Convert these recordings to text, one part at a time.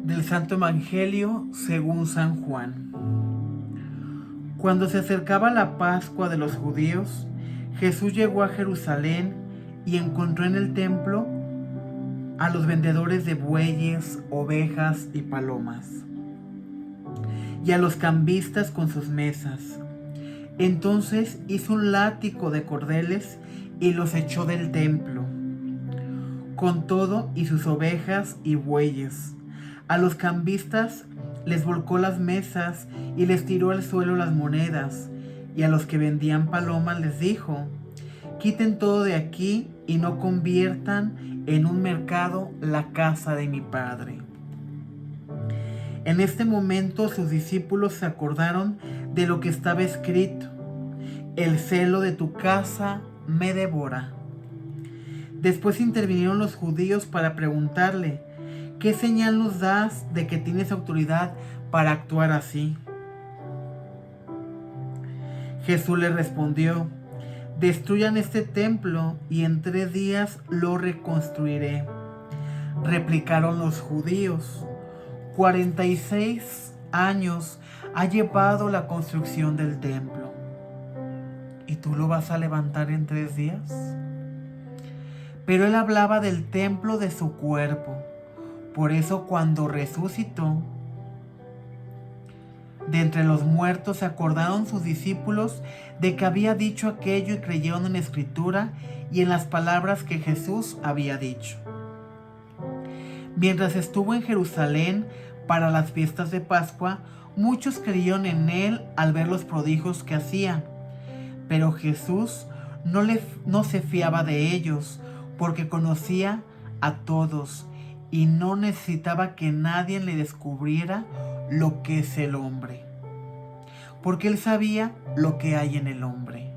Del Santo Evangelio según San Juan. Cuando se acercaba la Pascua de los judíos, Jesús llegó a Jerusalén y encontró en el templo a los vendedores de bueyes, ovejas y palomas, y a los cambistas con sus mesas. Entonces hizo un látigo de cordeles y los echó del templo, con todo y sus ovejas y bueyes. A los cambistas les volcó las mesas y les tiró al suelo las monedas, y a los que vendían palomas les dijo: quiten todo de aquí y no conviertan en un mercado la casa de mi Padre. En este momento sus discípulos se acordaron de lo que estaba escrito: el celo de tu casa me devora. Después intervinieron los judíos para preguntarle: ¿qué señal nos das de que tienes autoridad para actuar así? Jesús les respondió: destruyan este templo y en 3 días lo reconstruiré. Replicaron los judíos: 46 años ha llevado la construcción del templo, ¿y tú lo vas a levantar en 3 días? Pero él hablaba del templo de su cuerpo. Por eso cuando resucitó de entre los muertos, se acordaron sus discípulos de que había dicho aquello y creyeron en la Escritura y en las palabras que Jesús había dicho. Mientras estuvo en Jerusalén para las fiestas de Pascua, muchos creyeron en él al ver los prodigios que hacía. Pero Jesús no se fiaba de ellos, porque conocía a todos y no necesitaba que nadie le descubriera lo que es el hombre, porque él sabía lo que hay en el hombre.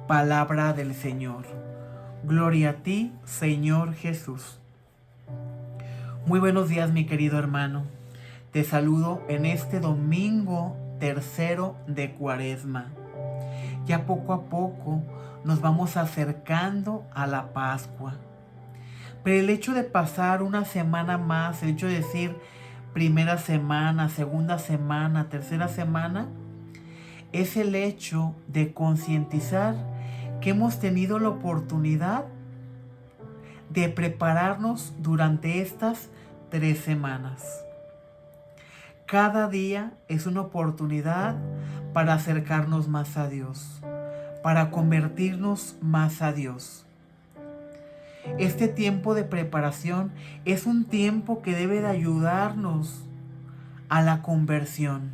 Palabra del Señor. Gloria a ti, Señor Jesús. Muy buenos días, mi querido hermano. Te saludo en este domingo tercero de Cuaresma. Ya poco a poco nos vamos acercando a la Pascua. Pero el hecho de pasar una semana más, el hecho de decir primera semana, segunda semana, tercera semana, es el hecho de concientizar que hemos tenido la oportunidad de prepararnos durante estas 3 semanas. Cada día es una oportunidad para acercarnos más a Dios, para convertirnos más a Dios. Este tiempo de preparación es un tiempo que debe de ayudarnos a la conversión.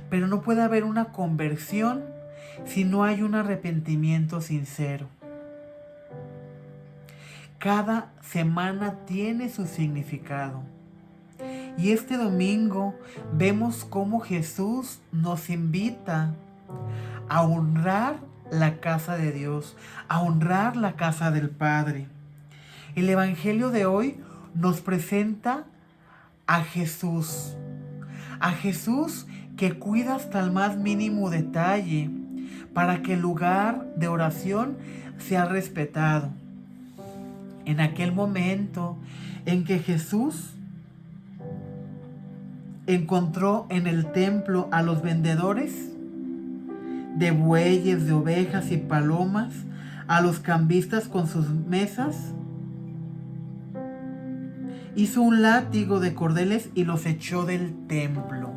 Pero no puede haber una conversión si no hay un arrepentimiento sincero. Cada semana tiene su significado. Y este domingo vemos cómo Jesús nos invita a honrar la casa de Dios, a honrar la casa del Padre. El Evangelio de hoy nos presenta a Jesús que cuida hasta el más mínimo detalle para que el lugar de oración sea respetado. En aquel momento en que Jesús encontró en el templo a los vendedores de bueyes, de ovejas y palomas, a los cambistas con sus mesas, hizo un látigo de cordeles y los echó del templo.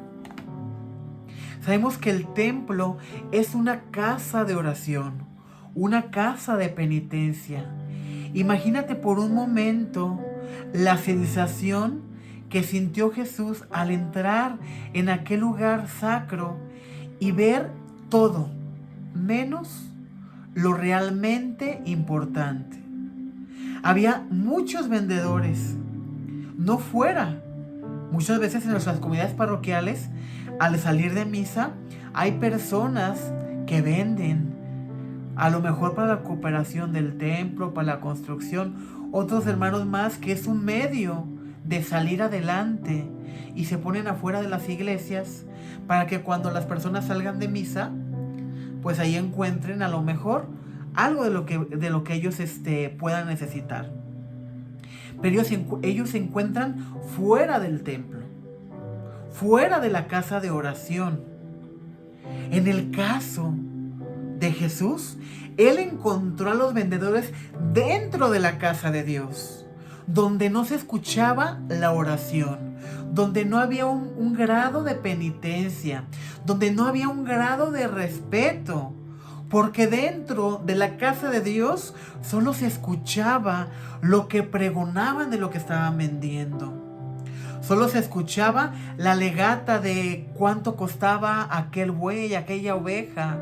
Sabemos que el templo es una casa de oración, una casa de penitencia. Imagínate por un momento la sensación que sintió Jesús al entrar en aquel lugar sacro y ver todo, menos lo realmente importante. Había muchos vendedores, no fuera. Muchas veces en nuestras comunidades parroquiales, al salir de misa, hay personas que venden, a lo mejor para la cooperación del templo, para la construcción, otros hermanos más que es un medio de salir adelante y se ponen afuera de las iglesias para que cuando las personas salgan de misa, pues ahí encuentren a lo mejor algo de lo que ellos puedan necesitar. pero ellos se encuentran fuera del templo, fuera de la casa de oración. En el caso de Jesús, Él encontró a los vendedores dentro de la casa de Dios, donde no se escuchaba la oración, donde no había un grado de penitencia, donde no había un grado de respeto, porque dentro de la casa de Dios solo se escuchaba lo que pregonaban de lo que estaban vendiendo. Solo se escuchaba la legata de cuánto costaba aquel buey, aquella oveja.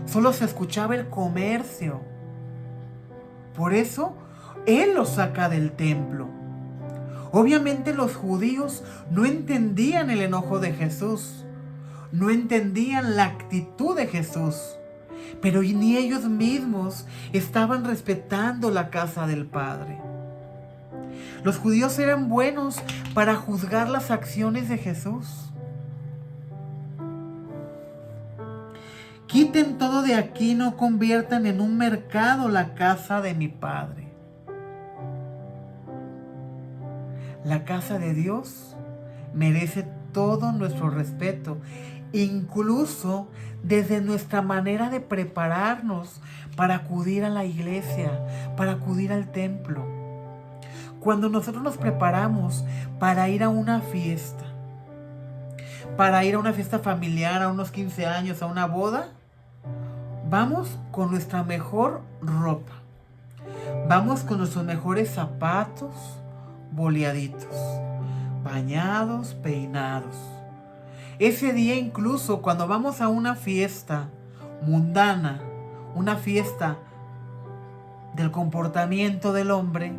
Solo se escuchaba el comercio. Por eso, Él los saca del templo. Obviamente los judíos no entendían el enojo de Jesús. No entendían la actitud de Jesús. Pero ni ellos mismos estaban respetando la casa del Padre. Los judíos eran buenos para juzgar las acciones de Jesús. Quiten todo de aquí, no conviertan en un mercado la casa de mi Padre. La casa de Dios merece todo nuestro respeto, incluso desde nuestra manera de prepararnos para acudir a la iglesia, para acudir al templo. Cuando nosotros nos preparamos para ir a una fiesta, para ir a una fiesta familiar, a unos 15 años, a una boda, vamos con nuestra mejor ropa, vamos con nuestros mejores zapatos boleaditos, bañados, peinados. Ese día incluso cuando vamos a una fiesta mundana, una fiesta del comportamiento del hombre,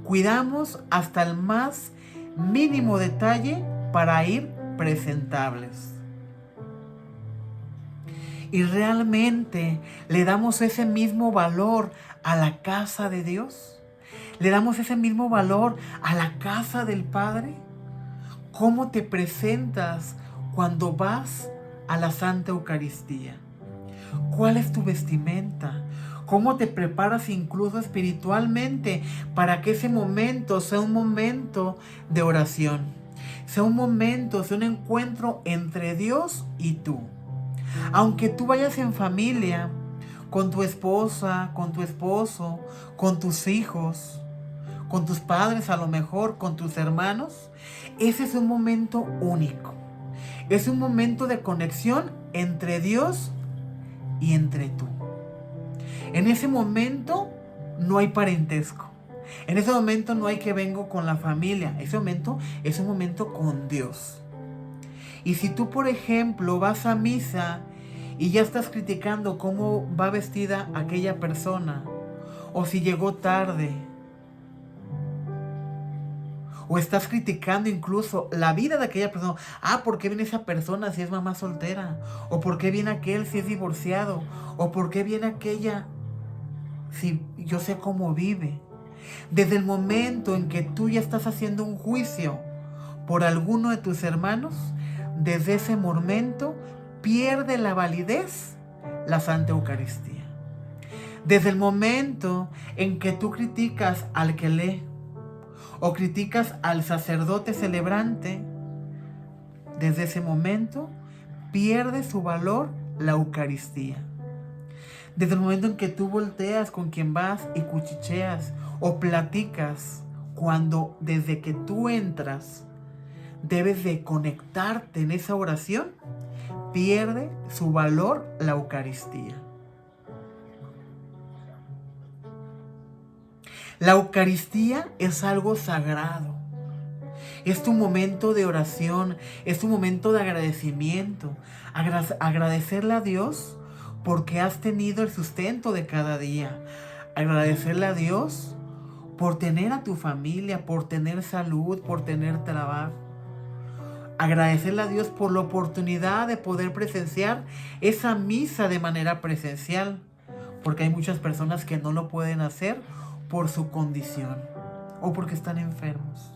cuidamos hasta el más mínimo detalle para ir presentables. Y realmente le damos ese mismo valor a la casa de Dios. ¿Le damos ese mismo valor a la casa del Padre? ¿Cómo te presentas cuando vas a la Santa Eucaristía? ¿Cuál es tu vestimenta? ¿Cómo te preparas incluso espiritualmente para que ese momento sea un momento de oración? Sea un momento, sea un encuentro entre Dios y tú. Aunque tú vayas en familia, con tu esposa, con tu esposo, con tus hijos, con tus padres a lo mejor, con tus hermanos, ese es un momento único. Es un momento de conexión entre Dios y entre tú. En ese momento no hay parentesco. En ese momento no hay que vengo con la familia. Ese momento es un momento con Dios. Y si tú, por ejemplo, vas a misa y ya estás criticando cómo va vestida aquella persona, o si llegó tarde, o estás criticando incluso la vida de aquella persona. ¿Por qué viene esa persona si es mamá soltera? ¿O por qué viene aquel si es divorciado? ¿O por qué viene aquella si yo sé cómo vive? Desde el momento en que tú ya estás haciendo un juicio por alguno de tus hermanos, desde ese momento pierde la validez la Santa Eucaristía. Desde el momento en que tú criticas al que lee o criticas al sacerdote celebrante, desde ese momento pierde su valor la Eucaristía. Desde el momento en que tú volteas con quien vas y cuchicheas o platicas, cuando desde que tú entras debes de conectarte en esa oración, pierde su valor la Eucaristía. La Eucaristía es algo sagrado. Es tu momento de oración, es tu momento de agradecimiento. Agradecerle a Dios porque has tenido el sustento de cada día. Agradecerle a Dios por tener a tu familia, por tener salud, por tener trabajo. Agradecerle a Dios por la oportunidad de poder presenciar esa misa de manera presencial, porque hay muchas personas que no lo pueden hacer por su condición o porque están enfermos.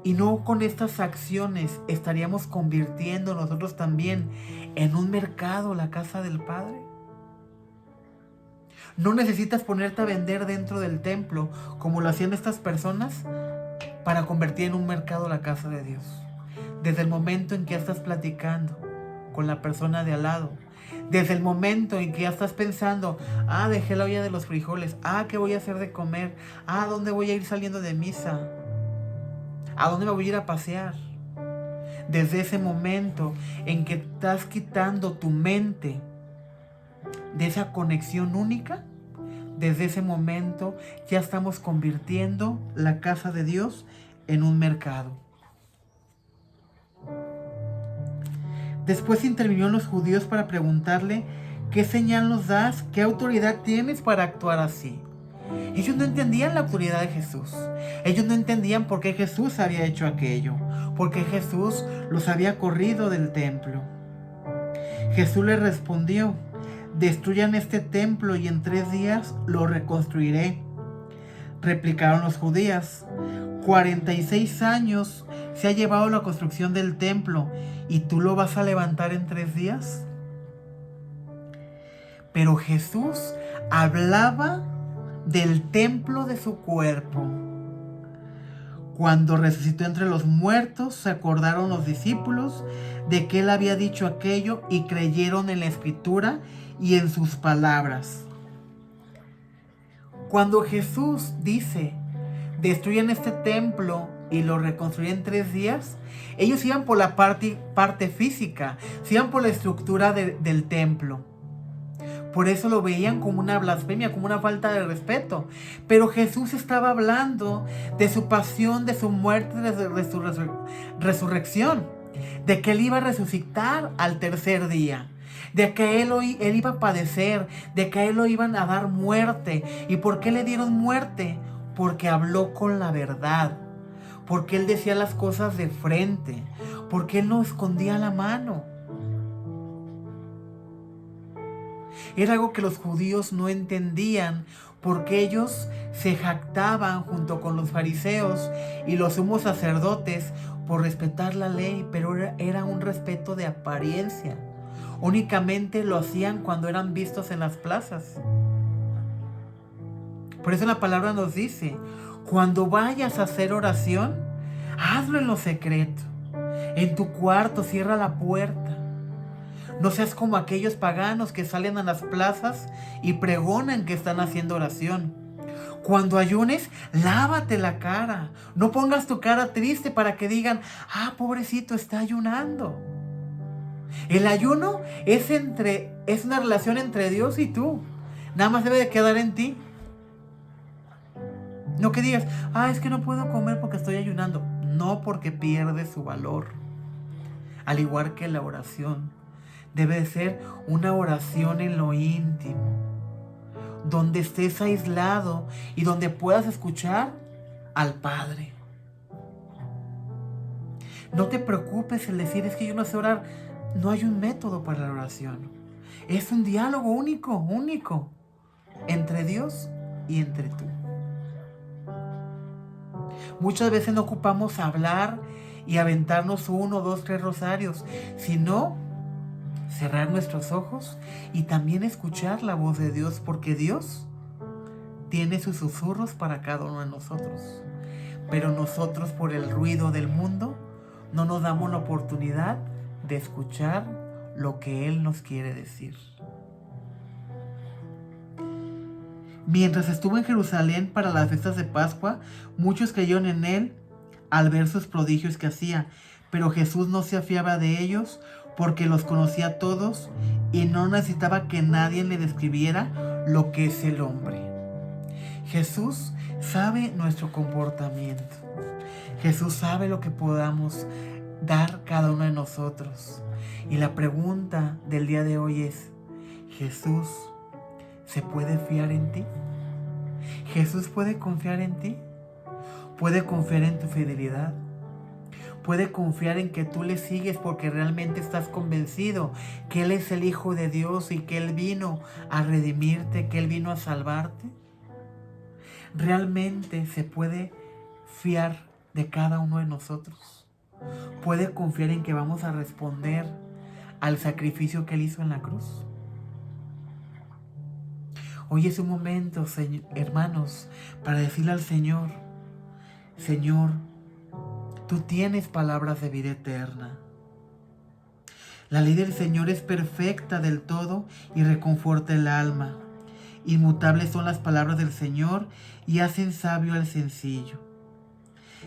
Y no con estas acciones estaríamos convirtiendo nosotros también en un mercado la casa del Padre. No necesitas ponerte a vender dentro del templo como lo hacían estas personas para convertir en un mercado la casa de Dios. Desde el momento en que ya estás platicando con la persona de al lado, desde el momento en que ya estás pensando, dejé la olla de los frijoles, ¿qué voy a hacer de comer? ¿Dónde voy a ir saliendo de misa? ¿A dónde me voy a ir a pasear? Desde ese momento en que estás quitando tu mente de esa conexión única, desde ese momento ya estamos convirtiendo la casa de Dios en un mercado. Después intervinieron los judíos para preguntarle: ¿qué señal nos das? ¿Qué autoridad tienes para actuar así? Ellos no entendían la autoridad de Jesús. Ellos no entendían por qué Jesús había hecho aquello, por qué Jesús los había corrido del templo. Jesús les respondió: destruyan este templo y en 3 días lo reconstruiré. Replicaron los judíos: 46 años se ha llevado la construcción del templo y tú lo vas a levantar en 3 días. Pero Jesús hablaba del templo de su cuerpo. Cuando resucitó entre los muertos, se acordaron los discípulos de que él había dicho aquello y creyeron en la escritura y en sus palabras. Cuando Jesús dice: destruyan este templo y lo reconstruiré en 3 días, ellos iban por la parte física, se iban por la estructura del templo. Por eso lo veían como una blasfemia, como una falta de respeto. Pero Jesús estaba hablando de su pasión, de su muerte, de su resurrección. De que Él iba a resucitar al 3er día. De que Él iba a padecer. De que a Él lo iban a dar muerte. ¿Y por qué le dieron muerte? Porque habló con la verdad. Porque Él decía las cosas de frente. Porque Él no escondía la mano. Era algo que los judíos no entendían, porque ellos se jactaban junto con los fariseos y los sumos sacerdotes por respetar la ley, pero era un respeto de apariencia. Únicamente lo hacían cuando eran vistos en las plazas. Por eso la palabra nos dice: cuando vayas a hacer oración, hazlo en lo secreto. En tu cuarto, cierra la puerta. No seas como aquellos paganos que salen a las plazas y pregonan que están haciendo oración. Cuando ayunes, lávate la cara. No pongas tu cara triste para que digan: pobrecito, está ayunando. El ayuno es una relación entre Dios y tú. Nada más debe de quedar en ti. No que digas: es que no puedo comer porque estoy ayunando. No, porque pierde su valor. Al igual que la oración. Debe de ser una oración en lo íntimo, donde estés aislado y donde puedas escuchar al Padre. No te preocupes en decir: es que yo no sé orar. No hay un método para la oración. Es un diálogo único, entre Dios y entre tú. Muchas veces no ocupamos hablar y aventarnos 1, 2, 3 rosarios, sino cerrar nuestros ojos y también escuchar la voz de Dios, porque Dios tiene sus susurros para cada uno de nosotros. Pero nosotros, por el ruido del mundo, no nos damos la oportunidad de escuchar lo que Él nos quiere decir. Mientras estuvo en Jerusalén para las fiestas de Pascua, muchos creyeron en Él al ver sus prodigios que hacía, pero Jesús no se afiaba de ellos porque los conocía a todos y no necesitaba que nadie le describiera lo que es el hombre. Jesús sabe nuestro comportamiento. Jesús sabe lo que podamos dar cada uno de nosotros. Y la pregunta del día de hoy es: ¿Jesús se puede fiar en ti? ¿Jesús puede confiar en ti? ¿Puede confiar en tu fidelidad? Puede confiar en que tú le sigues porque realmente estás convencido que Él es el Hijo de Dios y que Él vino a redimirte, que Él vino a salvarte. ¿Realmente se puede fiar de cada uno de nosotros? ¿Puede confiar en que vamos a responder al sacrificio que Él hizo en la cruz? Hoy es un momento, hermanos, para decirle al Señor: Señor, tú tienes palabras de vida eterna. La ley del Señor es perfecta del todo y reconforta el alma. Inmutables son las palabras del Señor y hacen sabio al sencillo.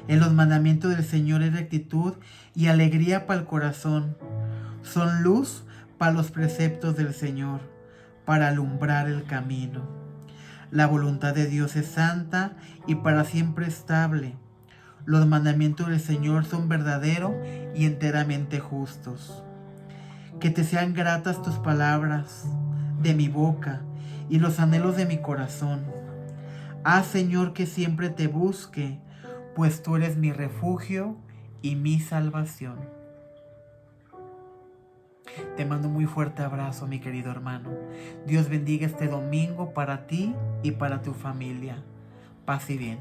En los mandamientos del Señor hay rectitud y alegría para el corazón. Son luz para los preceptos del Señor, para alumbrar el camino. La voluntad de Dios es santa y para siempre estable. Los mandamientos del Señor son verdaderos y enteramente justos. Que te sean gratas tus palabras de mi boca y los anhelos de mi corazón. Haz, Señor, que siempre te busque, pues tú eres mi refugio y mi salvación. Te mando un muy fuerte abrazo, mi querido hermano. Dios bendiga este domingo para ti y para tu familia. Paz y bien.